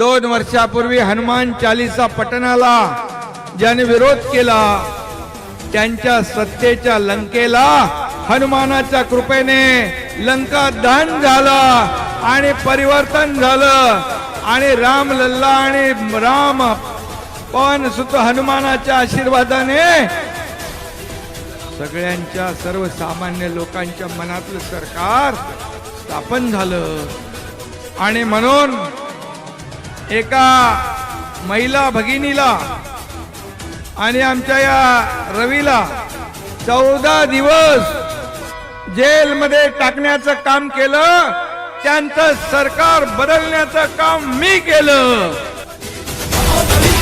2 वर्षापूर्वी हनुमान चालीसा पठणाला ज्याने विरोध केला त्यांच्या सत्तेच्या लंकेला हनुमानाच्या कृपेने लंका दहन झालं आणि परिवर्तन झालं आणि राम लल्ला आणि राम पवन सुत हनुमानाच्या आशीर्वादाने सगळ्यांच्या सर्वसामान्य लोकांच्या मनातलं सरकार स्थापन झालं। आणि म्हणून एका महिला भगिनीला आणि आमच्या या रवीला 14 दिवस जेलमध्ये टाकण्याचं काम केलं, त्यांचं सरकार बदलण्याचं काम मी केलं। बाहुबली